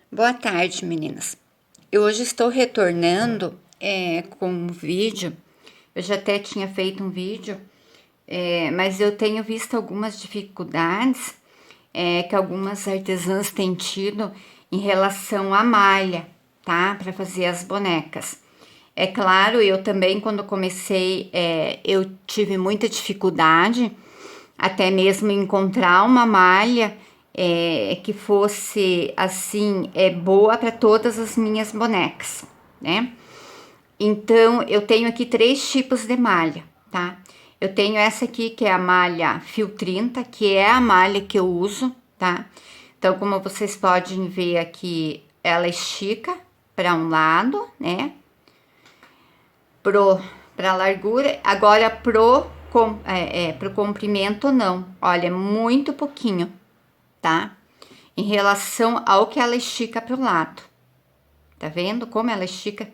Boa tarde, meninas. Eu hoje estou retornando com um vídeo. Eu já até tinha feito um vídeo, mas eu tenho visto algumas dificuldades que algumas artesãs têm tido em relação à malha, tá? Para fazer as bonecas. É claro, eu também, quando comecei, eu tive muita dificuldade, até mesmo encontrar uma malha que fosse assim, boa para todas as minhas bonecas, né? Então, eu tenho aqui 3 tipos de malha, tá? Eu tenho essa aqui, que é a malha fio 30, que é a malha que eu uso, tá? Então, como vocês podem ver aqui, ela estica para um lado, né? Pra largura, agora pro comprimento não, olha, muito pouquinho, tá? Em relação ao que ela estica pro lado, tá vendo como ela estica?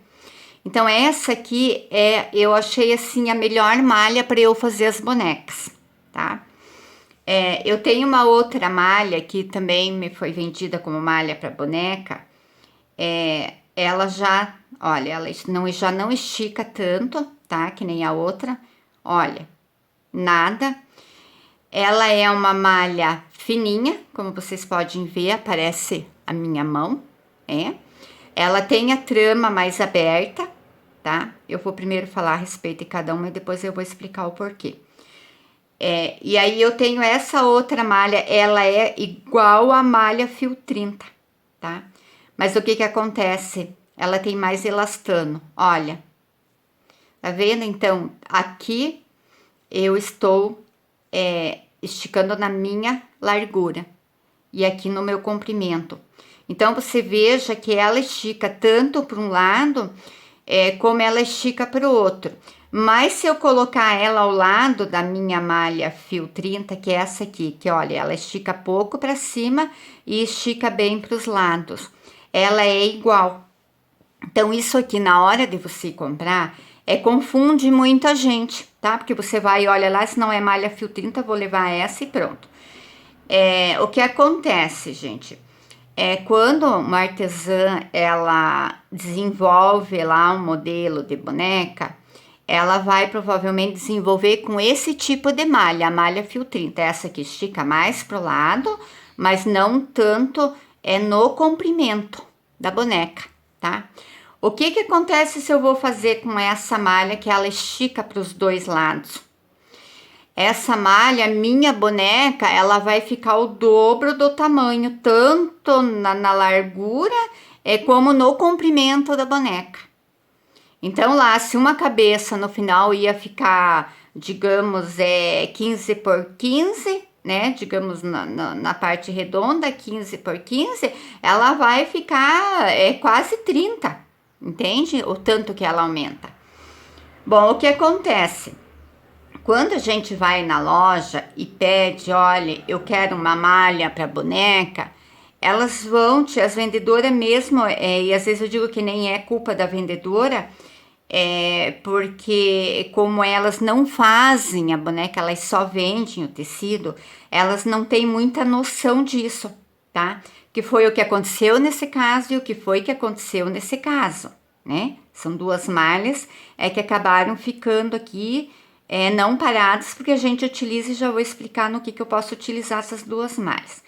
Então essa aqui eu achei assim a melhor malha para eu fazer as bonecas, tá? Eu tenho uma outra malha que também me foi vendida como malha para boneca, ela já, olha, ela já não estica tanto, tá? Que nem a outra, olha, nada. Ela é uma malha fininha, como vocês podem ver, aparece a minha mão, Ela tem a trama mais aberta, tá? Eu vou primeiro falar a respeito de cada uma e depois eu vou explicar o porquê. E aí eu tenho essa outra malha, ela é igual a malha fio 30, tá? Mas o que que acontece? Ela tem mais elastano, olha. Tá vendo? Então, aqui eu estou esticando na minha largura e aqui no meu comprimento. Então, você veja que ela estica tanto para um lado como ela estica para o outro. Mas se eu colocar ela ao lado da minha malha fio 30, que é essa aqui, que olha, ela estica pouco para cima e estica bem para os lados. Ela é igual. Então, isso aqui, na hora de você comprar, confunde muita gente, tá? Porque você vai e olha lá, se não é malha fio 30, vou levar essa e pronto. O que acontece, gente? Quando uma artesã, ela desenvolve lá um modelo de boneca, ela vai provavelmente desenvolver com esse tipo de malha, a malha fio 30. Essa que estica mais pro lado, mas não tanto no comprimento da boneca, tá? O que que acontece se eu vou fazer com essa malha que ela estica para os dois lados? Essa malha, minha boneca, ela vai ficar o dobro do tamanho, tanto na largura como no comprimento da boneca. Então lá, se uma cabeça no final ia ficar, digamos, 15 por 15, né? Digamos, na parte redonda, 15 por 15, ela vai ficar quase 30, entende? O tanto que ela aumenta. Bom, o que acontece? Quando a gente vai na loja e pede, olha, eu quero uma malha para boneca, elas vão, as vendedoras mesmo, e às vezes eu digo que nem é culpa da vendedora, porque como elas não fazem a boneca, elas só vendem o tecido, elas não têm muita noção disso, tá? Que foi o que aconteceu nesse caso e o que foi que aconteceu nesse caso, né? São duas malhas que acabaram ficando aqui não paradas, porque a gente utiliza e já vou explicar no que eu posso utilizar essas duas malhas.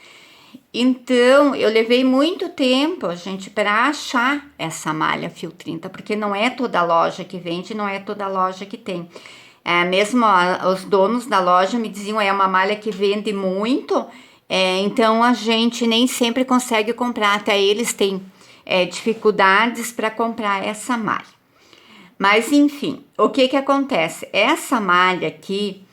Então, eu levei muito tempo, gente, para achar essa malha fio 30, porque não é toda loja que vende, não é toda loja que tem. Mesmo os donos da loja me diziam, é uma malha que vende muito, então a gente nem sempre consegue comprar, até eles têm dificuldades para comprar essa malha. Mas enfim, o que que acontece? Essa malha aqui,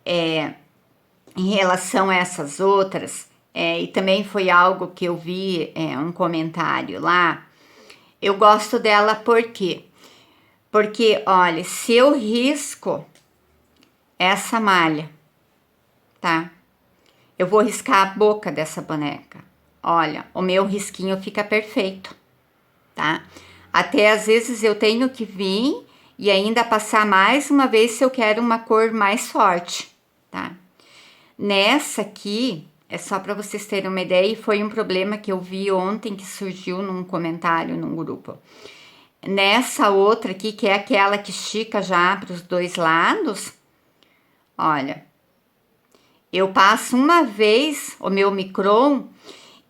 em relação a essas outras, e também foi algo que eu vi um comentário lá, eu gosto dela por quê? Porque, olha, se eu risco essa malha, tá? Eu vou riscar a boca dessa boneca. Olha, o meu risquinho fica perfeito, tá? Até às vezes eu tenho que vir e ainda passar mais uma vez se eu quero uma cor mais forte, tá? Nessa aqui, É só para vocês terem uma ideia, e foi um problema que eu vi ontem que surgiu num comentário num grupo. Nessa outra aqui, que é aquela que estica já para os dois lados, olha, eu passo uma vez o meu micron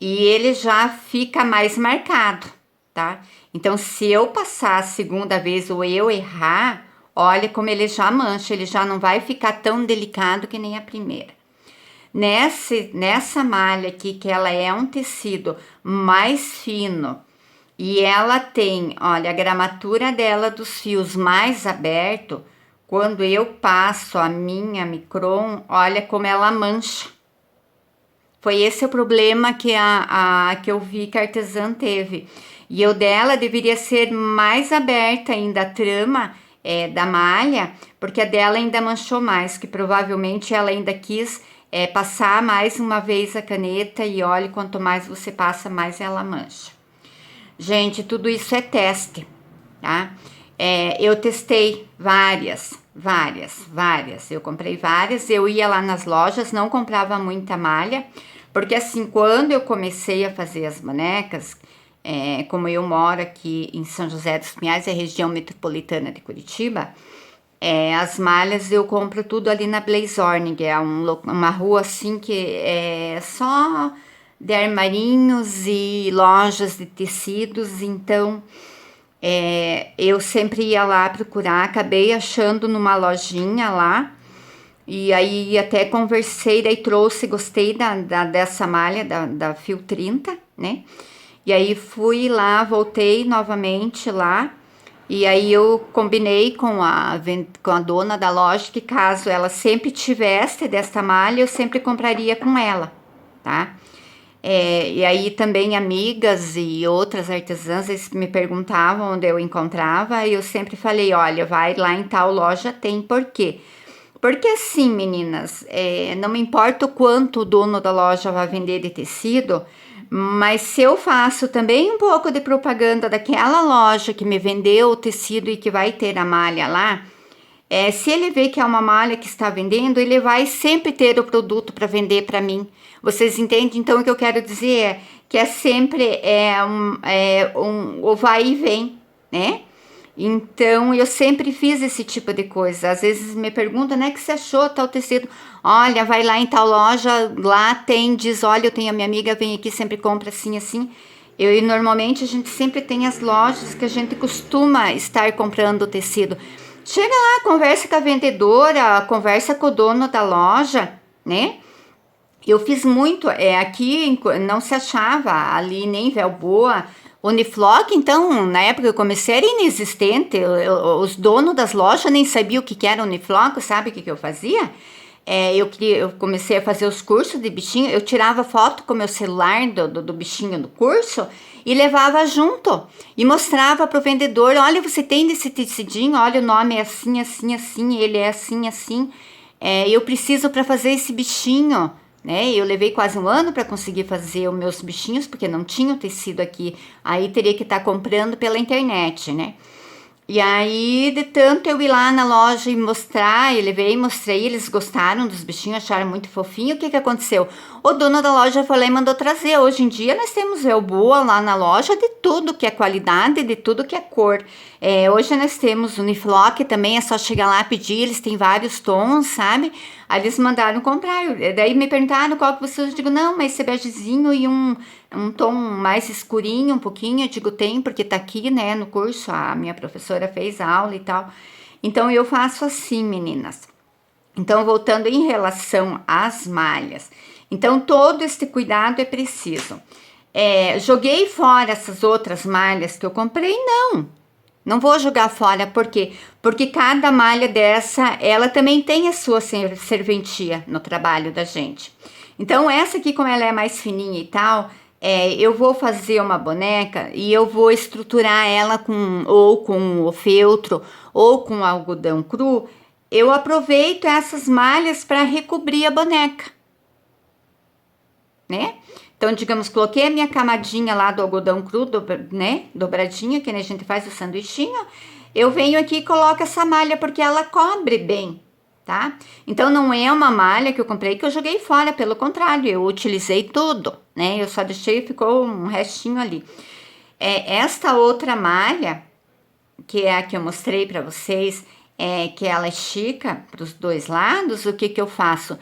e ele já fica mais marcado, tá? Então, se eu passar a segunda vez ou eu errar, olha como ele já mancha, ele já não vai ficar tão delicado que nem a primeira. Nessa malha aqui, que ela é um tecido mais fino e ela tem, olha, a gramatura dela dos fios mais aberto, quando eu passo a minha micron, olha como ela mancha. Foi esse o problema que que eu vi que a artesã teve. E eu dela deveria ser mais aberta ainda a trama da malha, porque a dela ainda manchou mais, que provavelmente ela ainda quis passar mais uma vez a caneta, e olha, quanto mais você passa, mais ela mancha. Gente, tudo isso é teste, tá? Eu testei várias. Eu comprei várias, eu ia lá nas lojas, não comprava muita malha, porque assim, quando eu comecei a fazer as bonecas, como eu moro aqui em São José dos Pinhais, é região metropolitana de Curitiba, as malhas eu compro tudo ali na Blazorne, que é uma rua assim que é só de armarinhos e lojas de tecidos, então eu sempre ia lá procurar, acabei achando numa lojinha lá, e aí até conversei, daí trouxe, gostei dessa malha, da Fio 30, né? E aí fui lá, voltei novamente lá, e aí eu combinei com a dona da loja que caso ela sempre tivesse dessa malha, eu sempre compraria com ela, tá? E aí também amigas e outras artesãs eles me perguntavam onde eu encontrava, e eu sempre falei, olha, vai lá em tal loja, tem. Por quê? Porque assim, meninas, não me importa o quanto o dono da loja vai vender de tecido, mas se eu faço também um pouco de propaganda daquela loja que me vendeu o tecido e que vai ter a malha lá, se ele vê que é uma malha que está vendendo, ele vai sempre ter o produto para vender para mim. Vocês entendem? Então, o que eu quero dizer é que sempre o vai e vem, né? Então, eu sempre fiz esse tipo de coisa. Às vezes me perguntam, né, que você achou tal tecido? Olha, vai lá em tal loja, lá tem, diz, olha, eu tenho a minha amiga, vem aqui, sempre compra assim, assim. E normalmente a gente sempre tem as lojas que a gente costuma estar comprando o tecido. Chega lá, conversa com a vendedora, conversa com o dono da loja, né? Eu fiz muito, aqui não se achava ali nem Velboa, Unifloc, então na época que eu comecei era inexistente, os donos das lojas nem sabiam o que era Unifloc, sabe o que eu fazia? Eu comecei a fazer os cursos de bichinho, eu tirava foto com meu celular do bichinho do curso e levava junto e mostrava para o vendedor, olha, você tem desse tecidinho, olha, o nome é assim, assim, assim, ele é assim, assim, eu preciso para fazer esse bichinho, né? Eu levei quase um ano para conseguir fazer os meus bichinhos, porque não tinha o tecido aqui, aí teria que estar comprando pela internet, né? E aí, de tanto eu ir lá na loja e mostrar, eu levei e mostrei, eles gostaram dos bichinhos, acharam muito fofinho. O que aconteceu? O dono da loja foi lá e mandou trazer. Hoje em dia nós temos Velboa lá na loja de tudo que é qualidade, de tudo que é cor. Hoje nós temos Unifloc também, é só chegar lá e pedir, eles têm vários tons, sabe? Aí eles mandaram comprar. Daí me perguntaram qual que você usa. Eu digo, não, mas esse begezinho e um tom mais escurinho, um pouquinho. Eu digo, tem, porque tá aqui, né, no curso, a minha professora fez aula e tal. Então, eu faço assim, meninas. Então, voltando em relação às malhas. Então, todo esse cuidado é preciso. Joguei fora essas outras malhas que eu comprei? Não vou jogar fora, por quê? Porque cada malha dessa, ela também tem a sua serventia no trabalho da gente. Então, essa aqui, como ela é mais fininha e tal, eu vou fazer uma boneca e eu vou estruturar ela ou com o feltro ou com algodão cru. Eu aproveito essas malhas para recobrir a boneca, né? Então, digamos, coloquei a minha camadinha lá do algodão cru, né? Dobradinha, que a gente faz o sanduichinho. Eu venho aqui e coloco essa malha porque ela cobre bem, tá? Então não é uma malha que eu comprei que eu joguei fora, pelo contrário, eu utilizei tudo, né? Eu só deixei, ficou um restinho ali. Esta outra malha, que é a que eu mostrei para vocês, que ela estica para os dois lados, o que eu faço?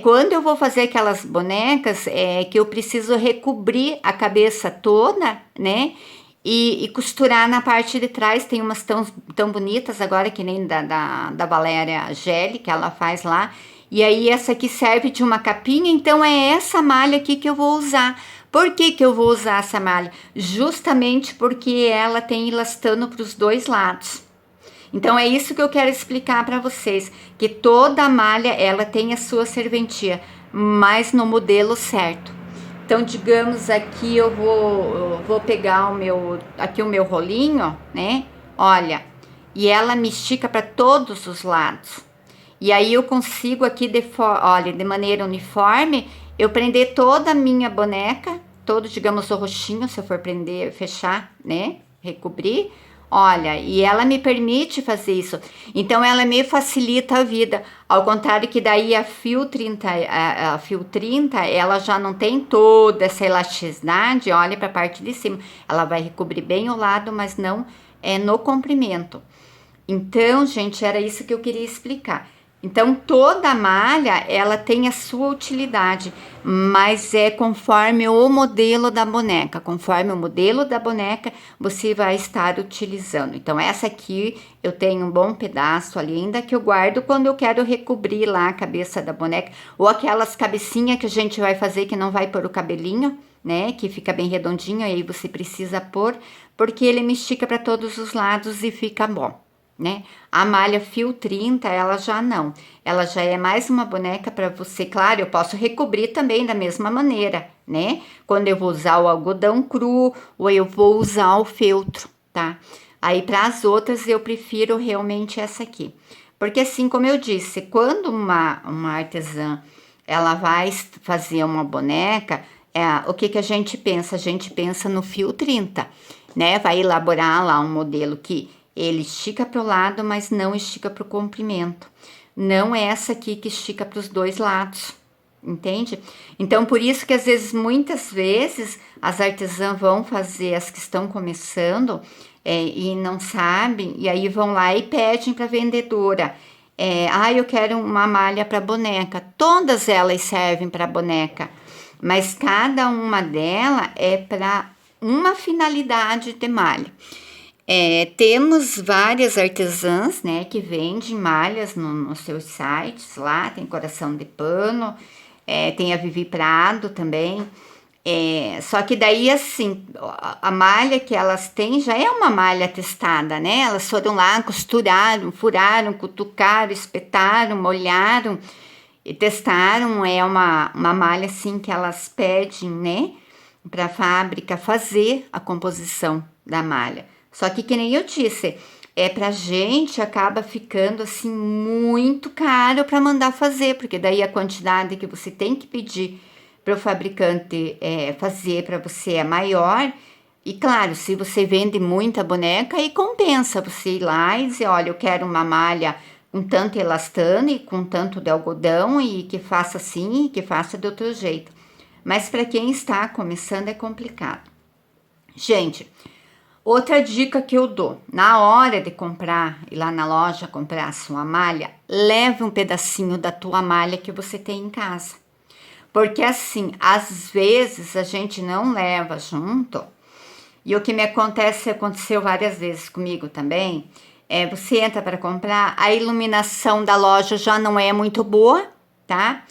Quando eu vou fazer aquelas bonecas, que eu preciso recobrir a cabeça toda, né? E costurar na parte de trás. Tem umas tão bonitas agora, que nem da Valéria Gelli, que ela faz lá. E aí essa aqui serve de uma capinha, então é essa malha aqui que eu vou usar. Por que eu vou usar essa malha? Justamente porque ela tem elastano para os dois lados. Então é isso que eu quero explicar para vocês, que toda malha ela tem a sua serventia, mas no modelo certo. Então, digamos aqui eu vou pegar o meu rolinho, né? Olha, e ela me estica para todos os lados. E aí eu consigo aqui, olha, de maneira uniforme, eu prender toda a minha boneca, todo, digamos, o roxinho, se eu for prender, fechar, né? Recobrir. Olha, e ela me permite fazer isso. Então, ela me facilita a vida. Ao contrário que daí a Fio 30, ela já não tem toda essa elasticidade. Olha para a parte de cima. Ela vai recobrir bem o lado, mas não no comprimento. Então, gente, era isso que eu queria explicar. Então, toda malha, ela tem a sua utilidade, mas é conforme o modelo da boneca. Conforme o modelo da boneca, você vai estar utilizando. Então, essa aqui, eu tenho um bom pedaço ali ainda que eu guardo quando eu quero recobrir lá a cabeça da boneca. Ou aquelas cabecinhas que a gente vai fazer que não vai pôr o cabelinho, né? Que fica bem redondinho, e aí você precisa pôr, porque ele me estica para todos os lados e fica bom. Né? A malha Fio 30, ela já não. Ela já é mais uma boneca para você. Claro, eu posso recobrir também da mesma maneira, né? Quando eu vou usar o algodão cru ou eu vou usar o feltro, tá? Aí para as outras eu prefiro realmente essa aqui. Porque assim, como eu disse, quando uma artesã ela vai fazer uma boneca, o que a gente pensa? A gente pensa no Fio 30, né? Vai elaborar lá um modelo que ele estica para o lado, mas não estica para o comprimento. Não é essa aqui que estica para os dois lados, entende? Então, por isso que muitas vezes, as artesãs vão fazer, as que estão começando e não sabem, e aí vão lá e pedem para a vendedora. Eu quero uma malha para boneca. Todas elas servem para boneca, mas cada uma delas é para uma finalidade de malha. Temos várias artesãs, né, que vendem malhas nos seus sites lá, tem Coração de Pano, tem a Vivi Prado também, só que daí assim, a malha que elas têm já é uma malha testada, né, elas foram lá, costuraram, furaram, cutucaram, espetaram, molharam e testaram, é uma malha assim que elas pedem, né, para a fábrica fazer a composição da malha. Só que nem eu disse, pra gente acaba ficando assim muito caro para mandar fazer, porque daí a quantidade que você tem que pedir para o fabricante fazer para você é maior. E claro, se você vende muita boneca, aí compensa você ir lá e dizer, olha, eu quero uma malha um tanto elastano e com tanto de algodão e que faça assim e que faça de outro jeito. Mas para quem está começando é complicado. Gente, outra dica que eu dou, na hora de comprar, ir lá na loja comprar a sua malha, leve um pedacinho da tua malha que você tem em casa. Porque assim, às vezes a gente não leva junto, e o que aconteceu várias vezes comigo também, você entra para comprar, a iluminação da loja já não é muito boa, tá?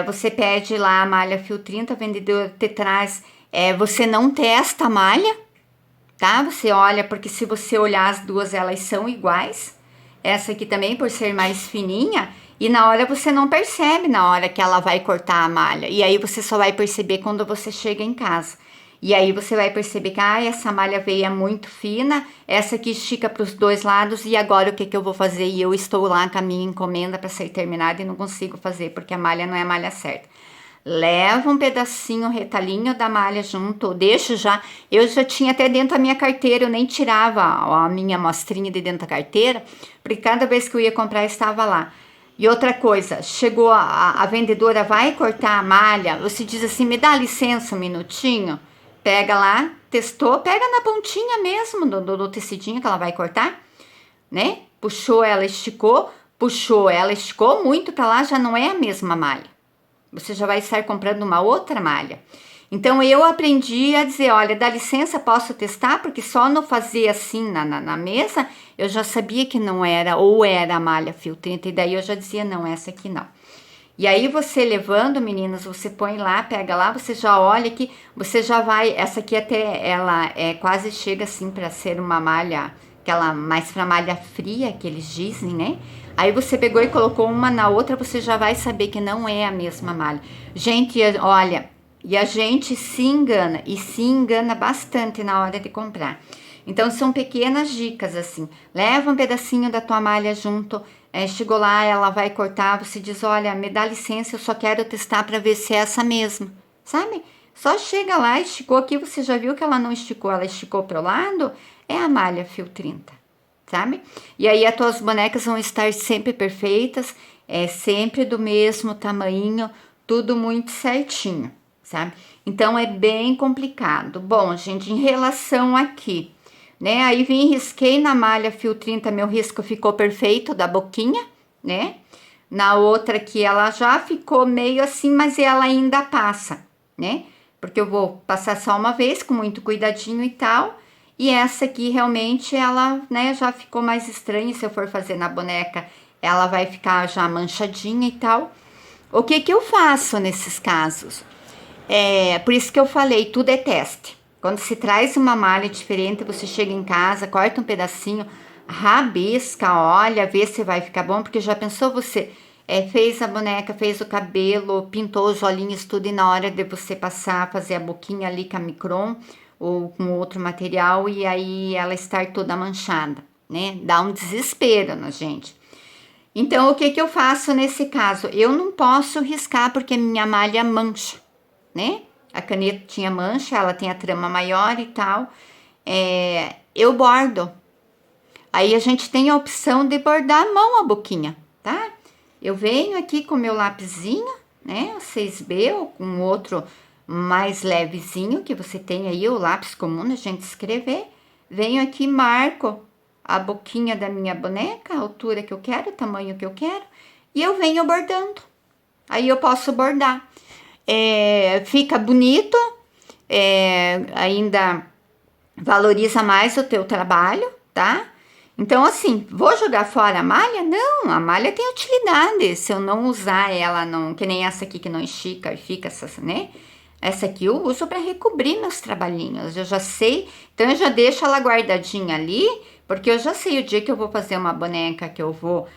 Você pede lá a malha Fio 30, a vendedora te traz, você não testa a malha, tá? Você olha, porque se você olhar as duas, elas são iguais. Essa aqui também, por ser mais fininha, e na hora você não percebe, na hora que ela vai cortar a malha. E aí você só vai perceber quando você chega em casa. E aí você vai perceber que, essa malha veio muito fina, essa aqui estica para os dois lados, e agora o que eu vou fazer? E eu estou lá com a minha encomenda para ser terminada e não consigo fazer, porque a malha não é a malha certa. Leva um pedacinho, retalhinho da malha junto, deixa já. Eu já tinha até dentro da minha carteira, eu nem tirava a minha amostrinha de dentro da carteira, porque cada vez que eu ia comprar estava lá. E outra coisa, chegou a vendedora, vai cortar a malha, você diz assim, me dá licença um minutinho, pega lá, testou, pega na pontinha mesmo do tecidinho que ela vai cortar, né? Puxou, ela esticou, puxou, ela esticou muito pra lá, já não é a mesma malha. Você já vai estar comprando uma outra malha. Então, eu aprendi a dizer, olha, dá licença, posso testar? Porque só no fazer assim na mesa, eu já sabia que não era, ou era a malha fio 30, e daí eu já dizia, não, essa aqui não. E aí, você levando, meninas, você põe lá, pega lá, você já olha que você já vai, essa aqui até, ela quase chega assim para ser uma malha, aquela mais pra malha fria, que eles dizem, né? Aí você pegou e colocou uma na outra, você já vai saber que não é a mesma malha. Gente, olha, e a gente se engana, e se engana bastante na hora de comprar. Então, são pequenas dicas, assim. Leva um pedacinho da tua malha junto, chegou lá, ela vai cortar, você diz, olha, me dá licença, eu só quero testar para ver se é essa mesma, sabe? Só chega lá, esticou aqui, você já viu que ela não esticou, ela esticou pro lado, é a malha fio 30, sabe? E aí, as tuas bonecas vão estar sempre perfeitas, sempre do mesmo tamanho, tudo muito certinho, sabe? Então, é bem complicado. Bom, gente, em relação aqui, né? Aí vim, risquei na malha fio 30, meu risco ficou perfeito da boquinha, né? Na outra aqui, ela já ficou meio assim, mas ela ainda passa, né? Porque eu vou passar só uma vez, com muito cuidadinho e tal. E essa aqui, realmente, ela, né, já ficou mais estranha. Se eu for fazer na boneca, ela vai ficar já manchadinha e tal. O que que eu faço nesses casos? Por isso que eu falei, tudo é teste. Quando se traz uma malha diferente, você chega em casa, corta um pedacinho, rabisca, olha, vê se vai ficar bom, porque já pensou você fez a boneca, fez o cabelo, pintou os olhinhos, tudo, e na hora de você passar, fazer a boquinha ali com a micron ou com outro material, e aí ela estar toda manchada, né? Dá um desespero na gente. Então, o que que eu faço nesse caso? Eu não posso riscar porque minha malha mancha, né? A caneta tinha mancha, ela tem a trama maior e tal. Eu bordo. Aí a gente tem a opção de bordar à mão a boquinha, tá? Eu venho aqui com meu lapisinho, né? O 6B ou com outro mais levezinho que você tem aí, o lápis comum da gente escrever. Venho aqui, marco a boquinha da minha boneca, a altura que eu quero, o tamanho que eu quero, e eu venho bordando. Aí eu posso bordar. Fica bonito, ainda valoriza mais o teu trabalho, tá? Então, assim, vou jogar fora a malha? Não, a malha tem utilidade. Se eu não usar ela, não, que nem essa aqui que não estica e fica, né? Essa aqui eu uso para recobrir meus trabalhinhos. Eu já sei, então eu já deixo ela guardadinha ali, porque eu já sei o dia que eu vou fazer uma boneca que eu vou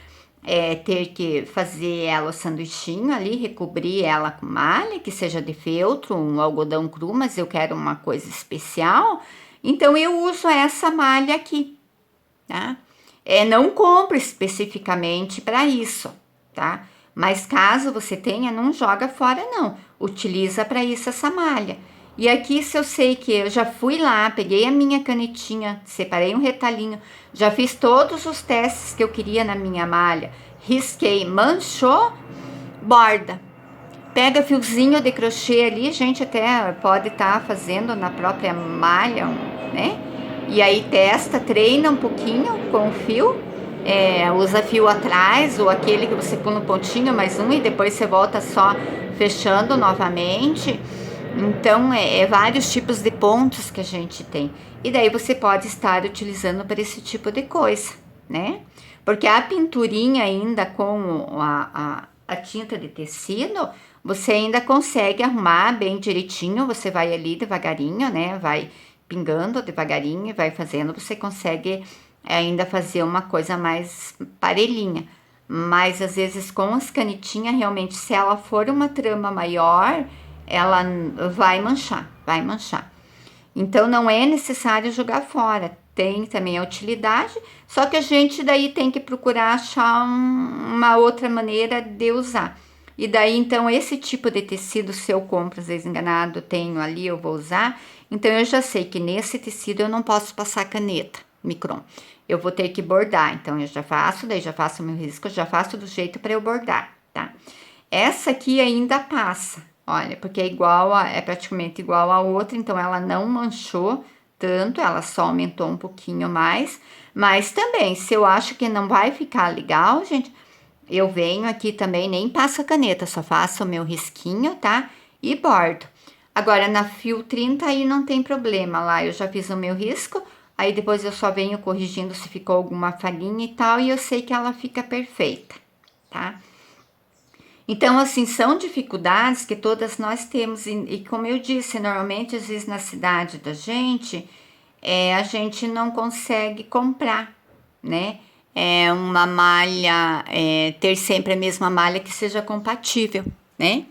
ter que fazer ela o sanduichinho ali, recobrir ela com malha, que seja de feltro, um algodão cru, mas eu quero uma coisa especial. Então, eu uso essa malha aqui, tá? Não compro especificamente para isso, tá? Mas caso você tenha, não joga fora não, utiliza para isso essa malha. E aqui, se eu sei que eu já fui lá, peguei a minha canetinha, separei um retalhinho, já fiz todos os testes que eu queria na minha malha, risquei, manchou, borda. Pega fiozinho de crochê ali, gente até pode estar fazendo na própria malha, né? E aí testa, treina um pouquinho com o fio, usa fio atrás ou aquele que você põe no pontinho mais um e depois você volta só fechando novamente. Então, vários tipos de pontos que a gente tem. E daí você pode estar utilizando para esse tipo de coisa, né? Porque a pinturinha ainda com a tinta de tecido, você ainda consegue arrumar bem direitinho. Você vai ali devagarinho, né? Vai pingando devagarinho e vai fazendo. Você consegue ainda fazer uma coisa mais parelhinha. Mas, às vezes, com as canetinhas, realmente, se ela for uma trama maior, ela vai manchar, vai manchar. Então, não é necessário jogar fora, tem também a utilidade, só que a gente daí tem que procurar achar uma outra maneira de usar. E daí, então, esse tipo de tecido, se eu compro, às vezes enganado, tenho ali, eu vou usar, então eu já sei que nesse tecido eu não posso passar caneta, micron. Eu vou ter que bordar, então eu já faço, daí já faço o meu risco, já faço do jeito para eu bordar, tá? Essa aqui ainda passa, olha, porque é igual é praticamente igual a outra, então ela não manchou tanto, ela só aumentou um pouquinho mais, mas também, se eu acho que não vai ficar legal, gente, eu venho aqui também, nem passo a caneta, só faço o meu risquinho, tá? E bordo. Agora, na fio 30 aí não tem problema, lá eu já fiz o meu risco, aí depois eu só venho corrigindo se ficou alguma falhinha e tal, e eu sei que ela fica perfeita, tá? Então, assim, são dificuldades que todas nós temos, e como eu disse, normalmente, às vezes, na cidade da gente, a gente não consegue comprar, né? Uma malha, ter sempre a mesma malha que seja compatível, né?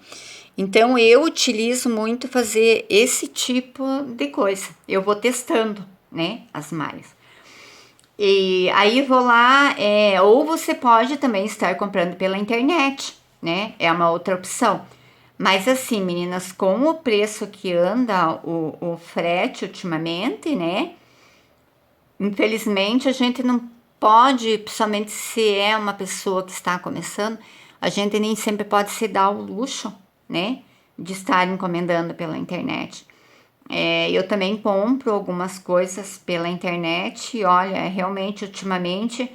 Então, eu utilizo muito fazer esse tipo de coisa. Eu vou testando, né, as malhas. E aí vou lá, ou você pode também estar comprando pela internet, né? É uma outra opção. Mas assim, meninas, com o preço que anda o frete ultimamente, né? Infelizmente a gente não pode, principalmente se é uma pessoa que está começando, a gente nem sempre pode se dar o luxo, né? De estar encomendando pela internet. Eu também compro algumas coisas pela internet e olha, realmente, ultimamente,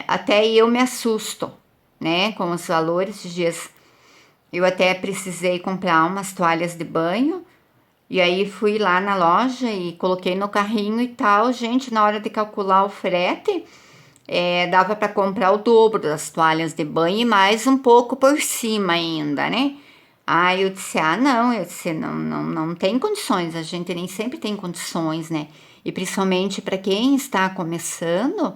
até eu me assusto, né, com os valores. Esses dias eu até precisei comprar umas toalhas de banho e aí fui lá na loja e coloquei no carrinho e tal. Gente, na hora de calcular o frete, dava para comprar o dobro das toalhas de banho e mais um pouco por cima ainda, né? Aí eu disse, não, não tem condições, a gente nem sempre tem condições, né? E principalmente para quem está começando,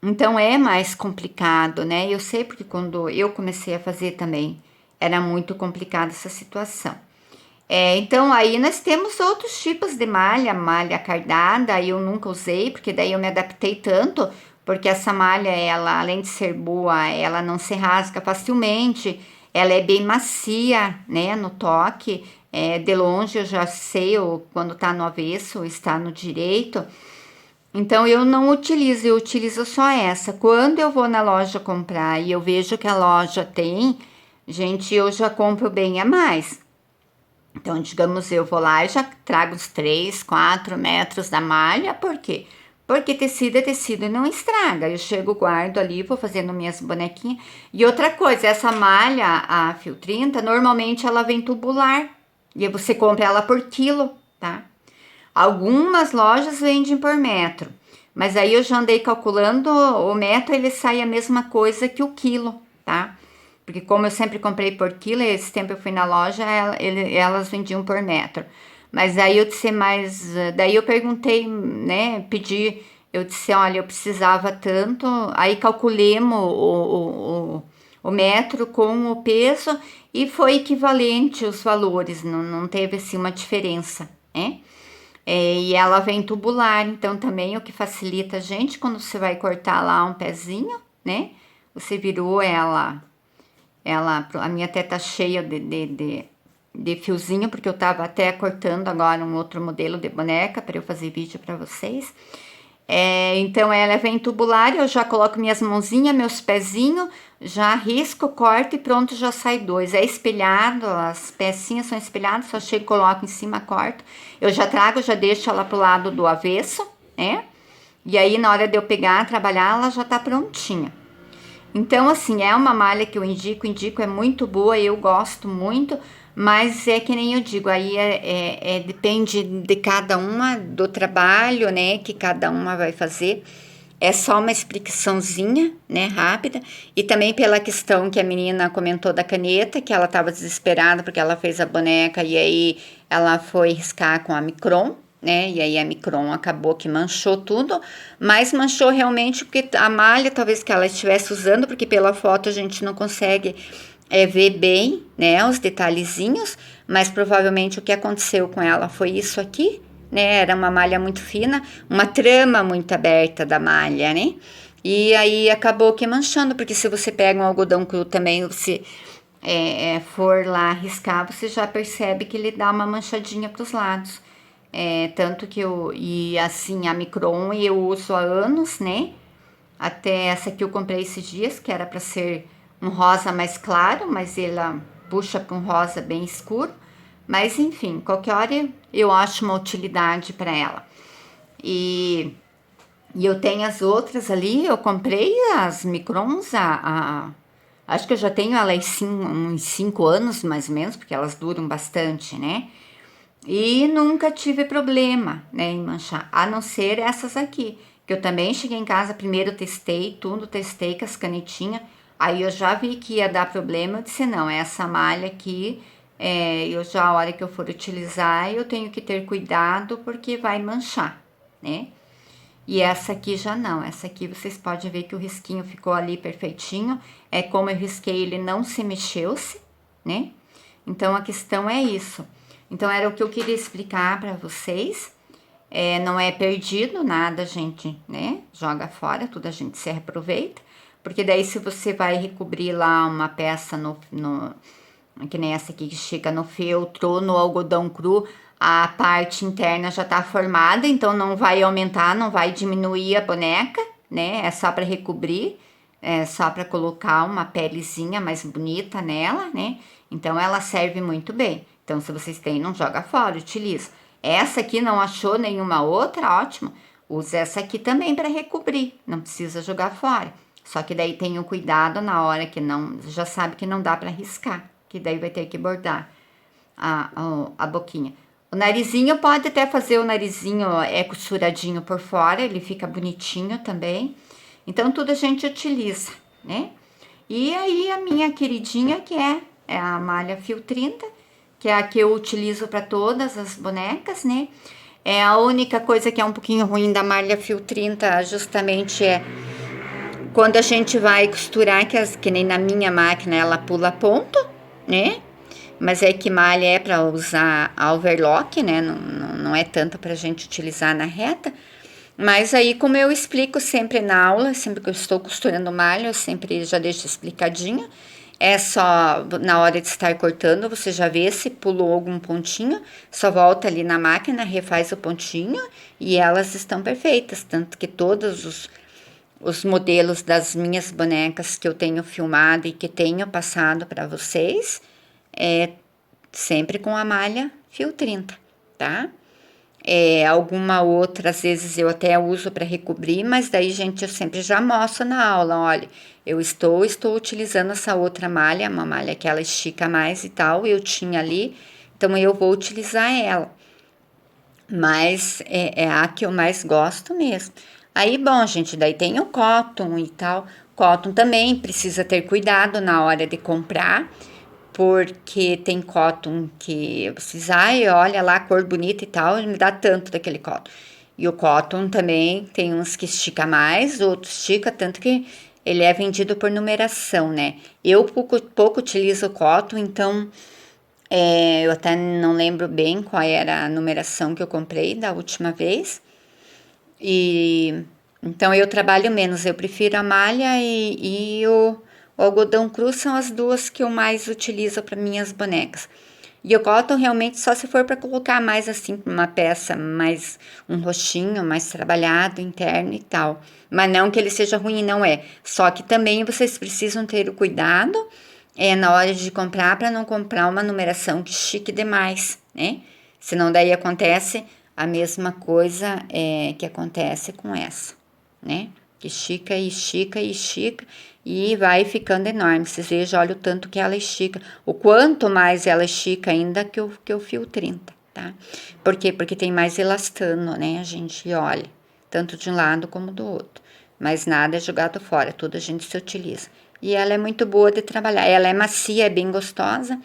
então é mais complicado, né? Eu sei porque quando eu comecei a fazer também, era muito complicada essa situação. Então aí nós temos outros tipos de malha, malha cardada, eu nunca usei, porque daí eu me adaptei tanto, porque essa malha, ela, além de ser boa, ela não se rasga facilmente, ela é bem macia, né, no toque, de longe eu já sei quando tá no avesso, está no direito, então eu não utilizo, eu utilizo só essa. Quando eu vou na loja comprar e eu vejo que a loja tem, gente, eu já compro bem a mais. Então, digamos, eu vou lá e já trago os 3, 4 metros da malha, por quê? Porque tecido é tecido e não estraga. Eu chego, guardo ali, vou fazendo minhas bonequinhas. E outra coisa, essa malha, a fio 30, normalmente ela vem tubular. E você compra ela por quilo, tá? Algumas lojas vendem por metro. Mas aí eu já andei calculando, o metro ele sai a mesma coisa que o quilo, tá? Porque como eu sempre comprei por quilo, esse tempo eu fui na loja, elas vendiam por metro. Mas aí eu disse, daí eu perguntei, né, pedi, eu disse, olha, eu precisava tanto, aí calculemos o metro com o peso e foi equivalente os valores, não teve assim uma diferença, né? E ela vem tubular, então também o que facilita a gente quando você vai cortar lá um pezinho, né? Você virou a minha até tá cheia de fiozinho, porque eu tava até cortando agora um outro modelo de boneca para eu fazer vídeo para vocês. Então ela vem tubular, eu já coloco minhas mãozinhas, meus pezinhos, já risco, corto e pronto, já sai 2. É espelhado, as pecinhas são espelhadas, só chego, coloco em cima, corto. Eu já trago, já deixo ela pro lado do avesso, né? E aí na hora de eu pegar, trabalhar, ela já tá prontinha. Então, assim, é uma malha que eu indico, é muito boa, eu gosto muito, mas é que nem eu digo, aí depende de cada uma, do trabalho, né, que cada uma vai fazer. É só uma explicaçãozinha, né, rápida, e também pela questão que a menina comentou da caneta, que ela estava desesperada porque ela fez a boneca e aí ela foi riscar com a Micron, né? E aí a Micron acabou que manchou tudo, mas manchou realmente porque a malha talvez que ela estivesse usando, porque pela foto a gente não consegue ver bem, né, os detalhezinhos, mas provavelmente o que aconteceu com ela foi isso aqui, né? Era uma malha muito fina, uma trama muito aberta da malha, né? E aí acabou que manchando, porque se você pega um algodão cru também, você for lá riscar, você já percebe que ele dá uma manchadinha para os lados. Tanto que e assim, a Micron eu uso há anos, né? Até essa aqui eu comprei esses dias, que era para ser um rosa mais claro, mas ela puxa para um rosa bem escuro. Mas enfim, qualquer hora eu acho uma utilidade para ela. E eu tenho as outras ali, eu comprei as Microns, acho que eu já tenho elas uns 5 anos mais ou menos, porque elas duram bastante, né? E nunca tive problema, né, em manchar, a não ser essas aqui, que eu também cheguei em casa, primeiro testei tudo, testei com as canetinhas, aí eu já vi que ia dar problema, eu disse, não, essa malha aqui, eu já, a hora que eu for utilizar, eu tenho que ter cuidado, porque vai manchar, né? E essa aqui já não, essa aqui vocês podem ver que o risquinho ficou ali perfeitinho, como eu risquei, ele não se mexeu-se, né? Então a questão é isso. Então era o que eu queria explicar para vocês. Não é perdido nada, a gente, né? Joga fora, tudo a gente se reaproveita. Porque daí se você vai recobrir lá uma peça que nem essa aqui que chega no feltro ou no algodão cru, a parte interna já tá formada, então não vai aumentar, não vai diminuir a boneca, né? É só para recobrir, é só para colocar uma pelezinha mais bonita nela, né? Então ela serve muito bem. Então se vocês têm, não joga fora, utiliza. Essa aqui não achou nenhuma outra, ótimo. Usa essa aqui também para recobrir, não precisa jogar fora. Só que daí tenha um cuidado na hora que não, já sabe que não dá para riscar, que daí vai ter que bordar a boquinha. O narizinho pode até fazer o narizinho costuradinho por fora, ele fica bonitinho também. Então tudo a gente utiliza, né? E aí a minha queridinha que é a malha fio 30, que é a que eu utilizo para todas as bonecas, né? É a única coisa que é um pouquinho ruim da malha fio 30, justamente quando a gente vai costurar, que nem na minha máquina ela pula ponto, né? Mas que malha é para usar a overlock, né? Não é tanto para a gente utilizar na reta. Mas aí, como eu explico sempre na aula, sempre que eu estou costurando malha, eu sempre já deixo explicadinho. É só na hora de estar cortando, você já vê se pulou algum pontinho, só volta ali na máquina, refaz o pontinho e elas estão perfeitas. Tanto que todos os modelos das minhas bonecas que eu tenho filmado e que tenho passado para vocês, sempre com a malha fio 30, tá? Alguma outra, às vezes eu até uso para recobrir, mas daí, gente, eu sempre já mostro na aula, olha, eu estou utilizando essa outra malha, uma malha que ela estica mais e tal, eu tinha ali, então eu vou utilizar ela. Mas é a que eu mais gosto mesmo. Aí, bom, gente, daí tem o cotton e tal. Cotton também precisa ter cuidado na hora de comprar, porque tem cotton que vocês, olha lá a cor bonita e tal, me dá tanto daquele cotton. E o cotton também tem uns que estica mais, outros estica, tanto que ele é vendido por numeração, né? Eu pouco utilizo o cotton, então eu até não lembro bem qual era a numeração que eu comprei da última vez. E então eu trabalho menos, eu prefiro a malha e o algodão cru são as duas que eu mais utilizo para minhas bonecas. E o cotton realmente só se for para colocar mais assim, uma peça, mais um roxinho, mais trabalhado, interno e tal. Mas não que ele seja ruim, não é. Só que também vocês precisam ter o cuidado na hora de comprar, para não comprar uma numeração que chique demais, né? Senão daí acontece a mesma coisa que acontece com essa, né? Que estica e estica e estica e vai ficando enorme. Vocês vejam, olha o tanto que ela estica. O quanto mais ela estica ainda que o fio 30, tá? Por quê? Porque tem mais elastano, né? A gente olha, tanto de um lado como do outro. Mas nada é jogado fora, tudo a gente se utiliza. E ela é muito boa de trabalhar. Ela é macia, é bem gostosa.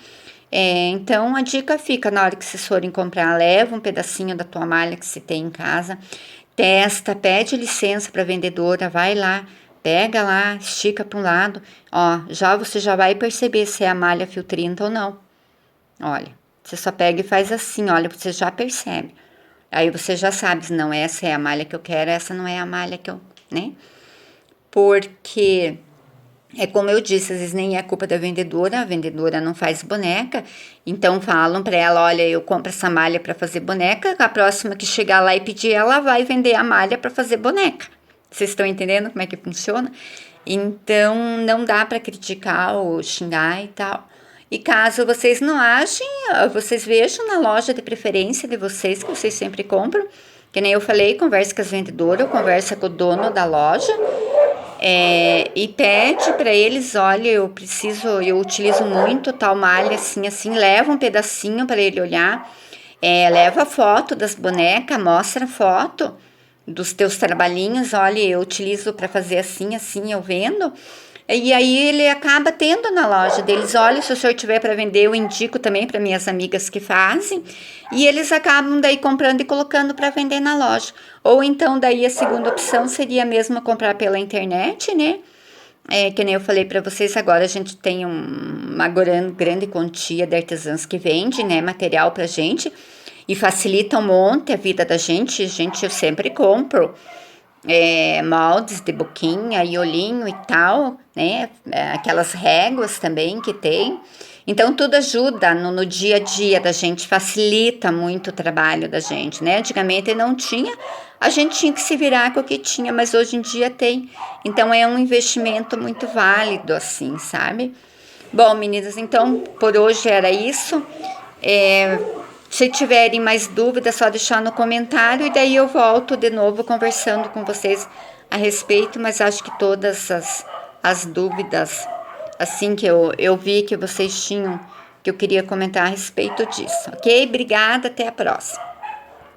Então, a dica fica, na hora que vocês forem comprar, leva um pedacinho da tua malha que você tem em casa, testa, pede licença para a vendedora, vai lá, pega lá, estica para um lado, você já vai perceber se é a malha fio 30 ou não. Olha, você só pega e faz assim, olha, você já percebe. Aí você já sabe, não, essa é a malha que eu quero, essa não é a malha que eu, né? Porque É como eu disse, às vezes nem é culpa da vendedora, a vendedora não faz boneca, então falam para ela, olha, eu compro essa malha para fazer boneca, a próxima que chegar lá e pedir, ela vai vender a malha para fazer boneca. Vocês estão entendendo como é que funciona? Então, não dá para criticar ou xingar e tal. E caso vocês não achem, vocês vejam na loja de preferência de vocês, que vocês sempre compram, que nem eu falei, conversa com as vendedoras, conversa com o dono da loja, e pede para eles, olha, eu utilizo muito tal malha, assim, assim, leva um pedacinho para ele olhar, leva foto das bonecas, mostra foto dos teus trabalhinhos, olha, eu utilizo para fazer assim, assim, eu vendo. E aí ele acaba tendo na loja deles, olha, se o senhor tiver para vender, eu indico também para minhas amigas que fazem, e eles acabam daí comprando e colocando para vender na loja. Ou então daí a segunda opção seria mesmo comprar pela internet, né? Que nem eu falei para vocês agora, a gente tem uma grande quantia de artesãs que vende, né, material pra gente, e facilita um monte a vida da gente. Gente, eu sempre compro moldes de boquinha e olhinho e tal, né? Aquelas réguas também que tem. Então, tudo ajuda no dia a dia da gente, facilita muito o trabalho da gente, né? Antigamente não tinha, a gente tinha que se virar com o que tinha, mas hoje em dia tem. Então, é um investimento muito válido, assim, sabe? Bom, meninas, então, por hoje era isso. Se tiverem mais dúvidas, é só deixar no comentário e daí eu volto de novo conversando com vocês a respeito, mas acho que todas as dúvidas, assim que eu vi que vocês tinham, que eu queria comentar a respeito disso, ok? Obrigada, até a próxima.